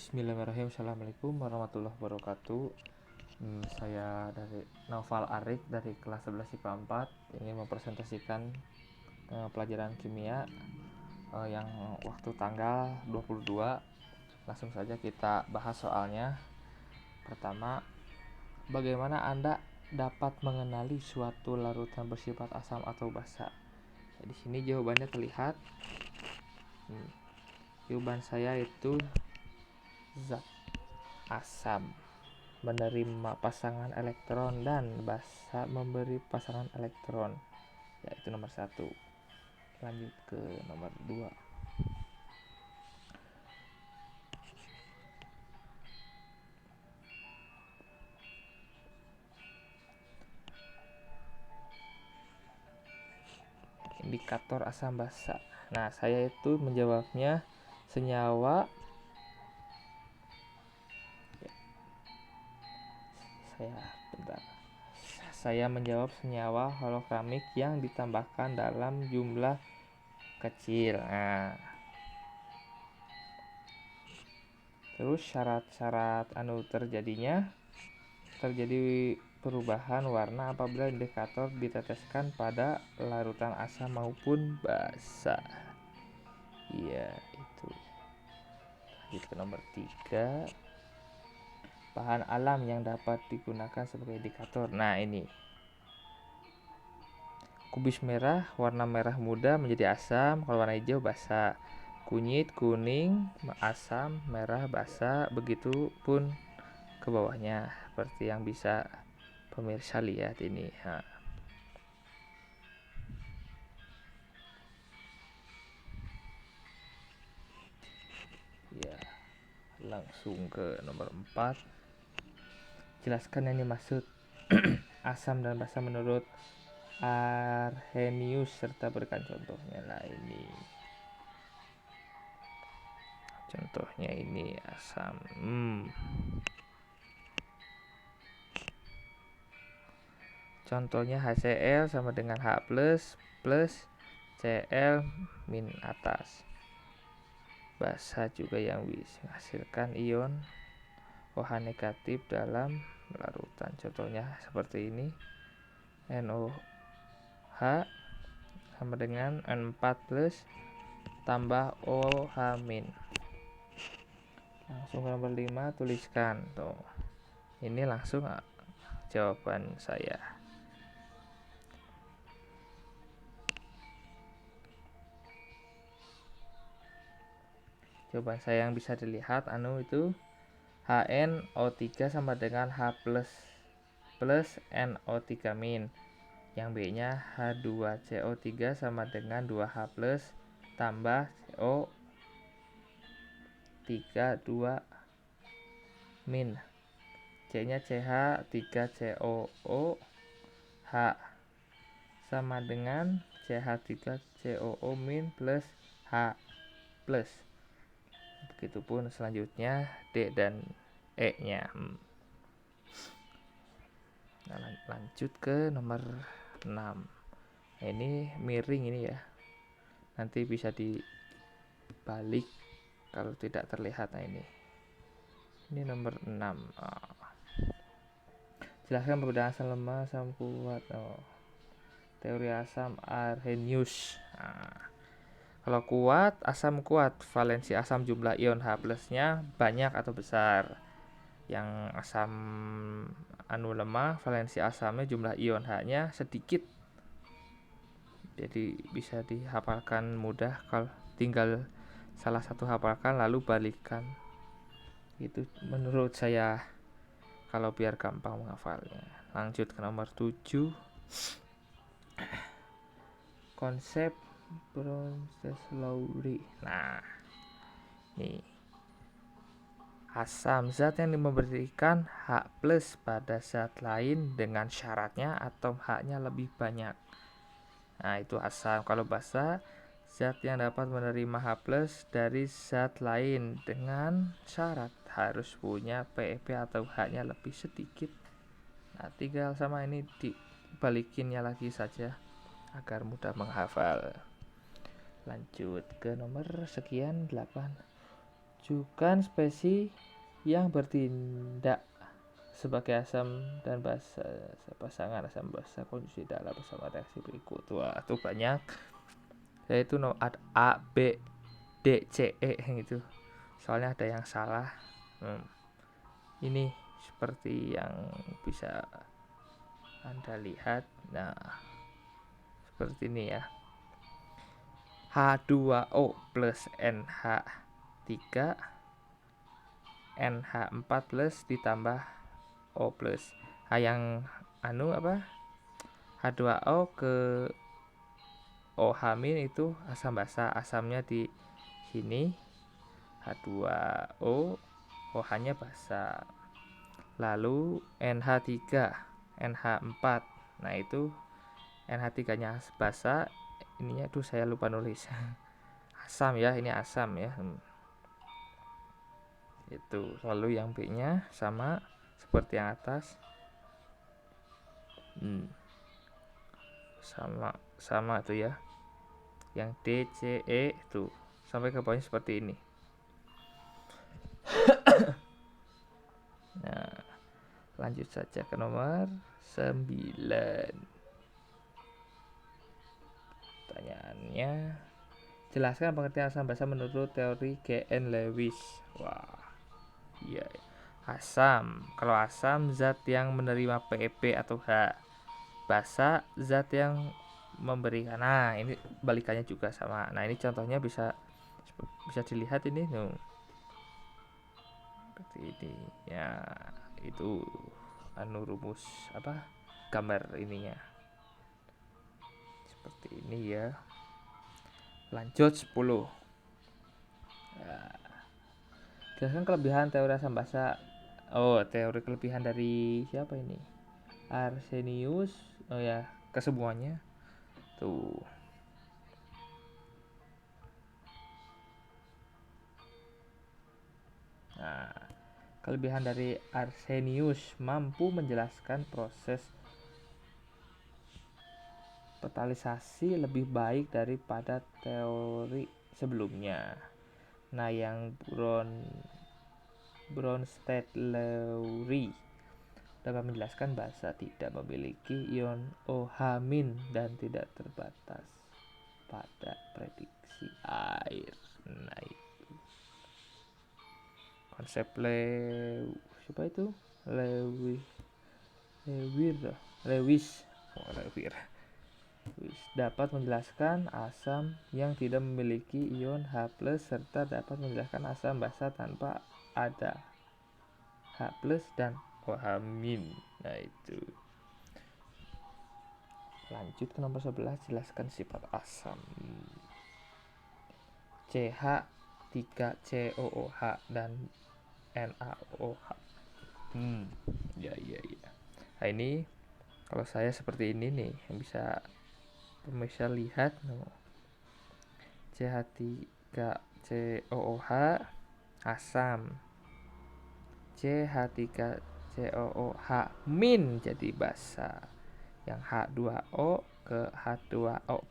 Bismillahirrahmanirrahim. Assalamualaikum warahmatullahi wabarakatuh. Saya dari Naufal Arik dari kelas 11 IPA 4 ingin mempresentasikan pelajaran kimia yang waktu tanggal 22. Langsung saja kita bahas soalnya. Pertama, bagaimana Anda dapat mengenali suatu larutan bersifat asam atau basa? Di sini jawabannya terlihat. Jawaban saya itu zat asam menerima pasangan elektron dan basa memberi pasangan elektron, yaitu nomor 1. Lanjut ke nomor 2. Indikator asam basa. Nah, saya itu menjawabnya senyawa Saya menjawab senyawa holoframik yang ditambahkan dalam jumlah kecil. Nah, terus syarat-syarat terjadi perubahan warna apabila indikator diteteskan pada larutan asam maupun basa. Iya, itu. Lanjut ke nomor 3. Bahan alam yang dapat digunakan sebagai indikator. Nah, ini. Kubis merah, warna merah muda menjadi asam, kalau warna hijau basa. Kunyit kuning asam, merah basa, begitu pun ke bawahnya, seperti yang bisa pemirsa lihat ini. Ya, langsung ke nomor 4. Jelaskan yang dimaksud asam dan basa menurut Arrhenius serta berikan contohnya. Nah, ini contohnya ini asam. Contohnya HCl sama dengan H+ plus Cl min atas. Basa juga yang bisa menghasilkan ion OH negatif dalam larutan. Contohnya seperti ini. NOH sama dengan N4+ tambah OH-. Langsung ke nomor 5, tuliskan. Tuh. Ini langsung jawaban saya. Jawaban saya yang bisa dilihat itu HNO3 sama dengan H+ plus NO3-. Yang B-nya H2CO3 sama dengan 2H+ tambah CO3 2-. C-nya CH3COO H sama dengan CH3COO- plus H+. Begitupun selanjutnya D dan E-nya. Nah, lanjut ke nomor 6. Ini miring ini ya. Nanti bisa dibalik kalau tidak terlihat. Nah, ini nomor 6. Jelaskan perbedaan asam lemah, asam kuat. Teori asam Arrhenius. Kalau kuat, asam kuat, valensi asam jumlah ion H+-nya banyak atau besar. Yang asam lemah, valensi asamnya jumlah ion H-nya sedikit. Jadi bisa dihafalkan mudah, kalau tinggal salah satu hafalkan lalu balikan. Itu menurut saya kalau biar gampang menghafalnya. Lanjut ke nomor 7. Konsep Bronsted-Lowry. Nah, ini asam, zat yang memberikan H+ pada zat lain dengan syaratnya atom H-nya lebih banyak. Nah, itu asam. Kalau basa, zat yang dapat menerima H+ dari zat lain dengan syarat harus punya PeP atau H-nya lebih sedikit. Nah, tinggal sama ini dibalikinnya lagi saja agar mudah menghafal. Lanjut ke nomor sekian 8. menunjukkan spesies yang bertindak sebagai asam dan basa pasangan asam basa konjugasi dalam bersama reaksi berikut. Wah, itu banyak, yaitu ada A, B, D, C, E gitu. Soalnya ada yang salah. Ini seperti yang bisa Anda lihat. Nah, seperti ini ya. H2O plus NH3 NH4 plus ditambah O plus. Yang H2O ke OH- itu asam basa, asamnya di sini, H2O, OH-nya basa. Lalu NH3, NH4. Nah, itu NH3-nya basa, ininya tuh saya lupa nulis. Asam ya, ini asam ya. Itu. Lalu yang B-nya sama seperti yang atas. Sama tuh ya. Yang D, C, E tuh sampai ke bawahnya seperti ini. Nah, lanjut saja ke nomor 9. Pertanyaannya, jelaskan pengertian asam basa menurut teori G.N. Lewis. Wah, iya. Asam, kalau asam zat yang menerima PEP atau H. Basa zat yang memberikan. Nah, ini balikannya juga sama. Nah, ini contohnya bisa dilihat ini seperti ini ya. Itu rumus gambar ininya seperti ini ya. Lanjut 10. Jelaskan kelebihan teori asam basa. Teori kelebihan dari siapa ini? Arrhenius. Kesemuanya tuh. Nah, kelebihan dari Arrhenius mampu menjelaskan proses petalisasi lebih baik daripada teori sebelumnya. Nah, yang Bronsted-Lowry dapat menjelaskan basa tidak memiliki ion OH- dan tidak terbatas pada prediksi air. Nah, itu konsep Lewis dapat menjelaskan asam yang tidak memiliki ion H+ serta dapat menjelaskan asam basa tanpa ada H+ dan OH-. Nah, itu. Lanjut ke nomor 11, jelaskan sifat asam. CH3COOH dan NaOH. Ya. Nah, ini kalau saya seperti ini nih, yang bisa pemirsa lihat CH3COOH asam, CH3COOH- jadi basa. Yang H2O ke H2O+,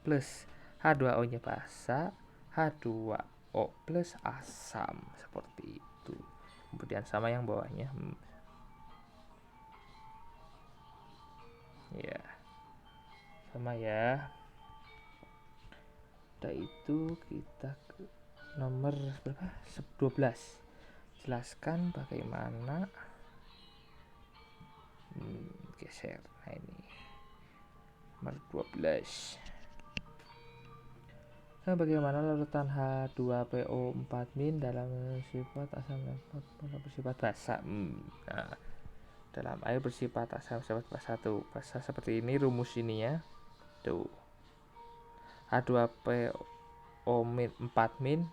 H2O nya basa, H2O+ asam, seperti itu. Kemudian sama yang bawahnya. Ya, sama ya. Udah itu kita ke nomor berapa? 12. Jelaskan bagaimana geser. Nah, ini nomor 12. Bagaimana larutan H2PO4- dalam sifat asam bersifat basa. Nah, dalam air bersifat asam bersifat basa tuh. Basa seperti ini rumus ini ya. Tuh. H2PO4-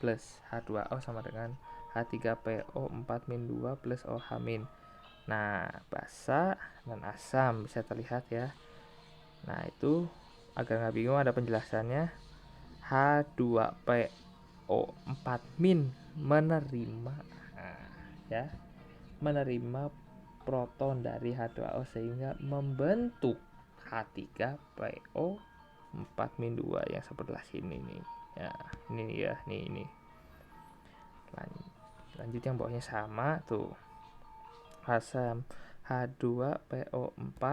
plus H2O sama dengan H3PO4- 2 plus OH-. Nah, basa dan asam bisa terlihat ya. Nah, itu agar nggak bingung ada penjelasannya. H2PO4- menerima proton dari H2O sehingga membentuk H3PO4- 2 yang sebelah sini nih. Ya, ini. Lanjut yang bawahnya sama tuh, asam H2PO4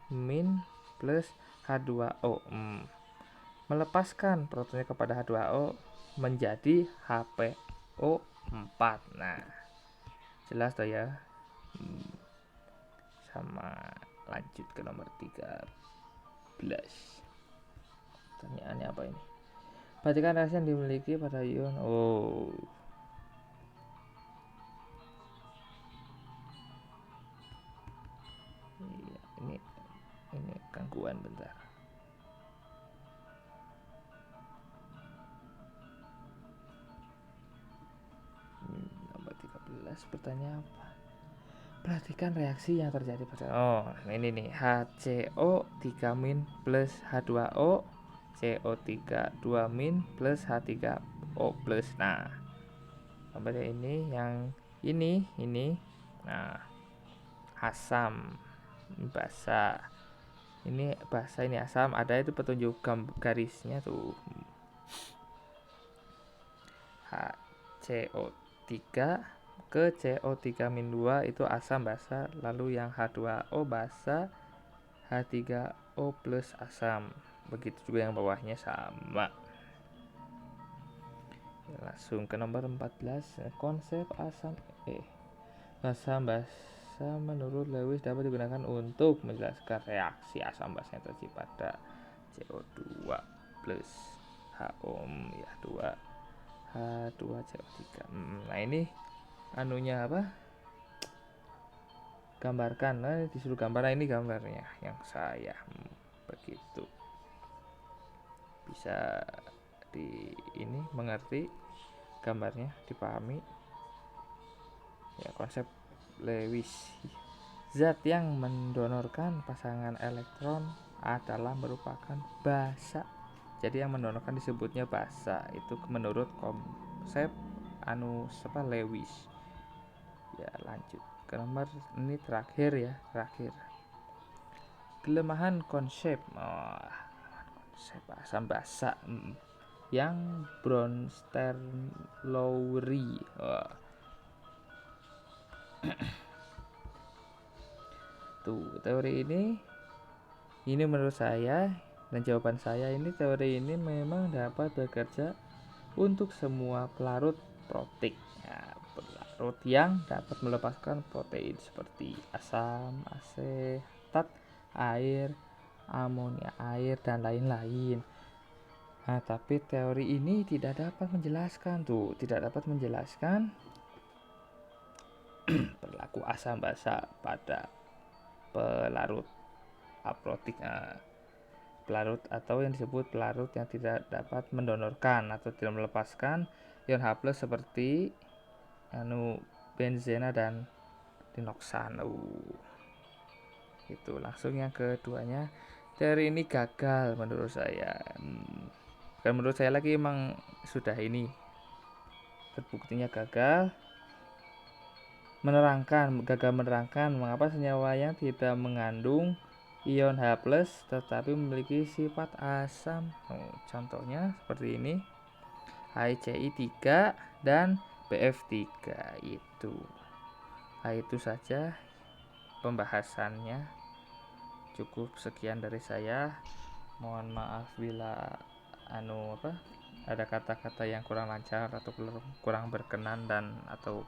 min plus H2O. Melepaskan protonnya kepada H2O menjadi HPO4. Nah, jelas tuh ya. Sama, lanjut ke nomor 13. Pertanyaannya apa ini? Perhatikan reaksi yang dimiliki pada ion. Iya, ini gangguan bentar. Nomor 13, pertanyaan apa? Perhatikan reaksi yang terjadi pada ini nih, HCO3- plus H2O, CO3 2- plus H3O+. Nah, pada ini yang ini. Nah, asam basa. Ini basa, ini asam. Ada itu petunjuk garisnya tuh. HCO3 ke CO3-2 itu asam basa, lalu yang H2O basa, H3O plus asam. Begitu juga yang bawahnya sama. Langsung ke nomor 14, konsep asam basa menurut Lewis dapat digunakan untuk menjelaskan reaksi asam basa yang terjadi pada CO2 plus HO ya 2H2CO3. Nah, ini anunya apa? Gambarkan. Nah, disuruh gambar. Nah, ini gambarnya yang saya begitu. Bisa ini mengerti gambarnya, dipahami ya. Konsep Lewis, zat yang mendonorkan pasangan elektron adalah merupakan basa. Jadi yang mendonorkan disebutnya basa, itu menurut konsep Lewis ya. Lanjut ke nomor ini terakhir ya, kelemahan konsep asam basa yang Bronsted-Lowry. Tuh, teori ini menurut saya dan jawaban saya, ini teori ini memang dapat bekerja untuk semua pelarut protein ya, pelarut yang dapat melepaskan protein seperti asam asetat, air, amonia air, dan lain-lain. Nah, tapi teori ini tidak dapat menjelaskan perilaku asam basa pada pelarut aprotik. Pelarut atau yang disebut pelarut yang tidak dapat mendonorkan atau tidak melepaskan ion H+ seperti benzena dan dinoxan. Itu langsung yang keduanya. Teori ini gagal menurut saya. Bukan menurut saya lagi, emang sudah ini terbuktinya gagal menerangkan mengapa senyawa yang tidak mengandung ion H+ tetapi memiliki sifat asam. Contohnya seperti ini, HCl3 dan BF3 itu. Itu saja pembahasannya. Cukup sekian dari saya. Mohon maaf bila ada kata-kata yang kurang lancar atau kurang berkenan dan atau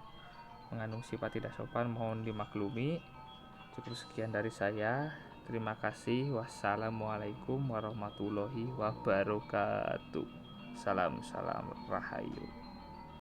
mengandung sifat tidak sopan, mohon dimaklumi. Cukup sekian dari saya. Terima kasih. Wassalamualaikum warahmatullahi wabarakatuh. Salam rahayu.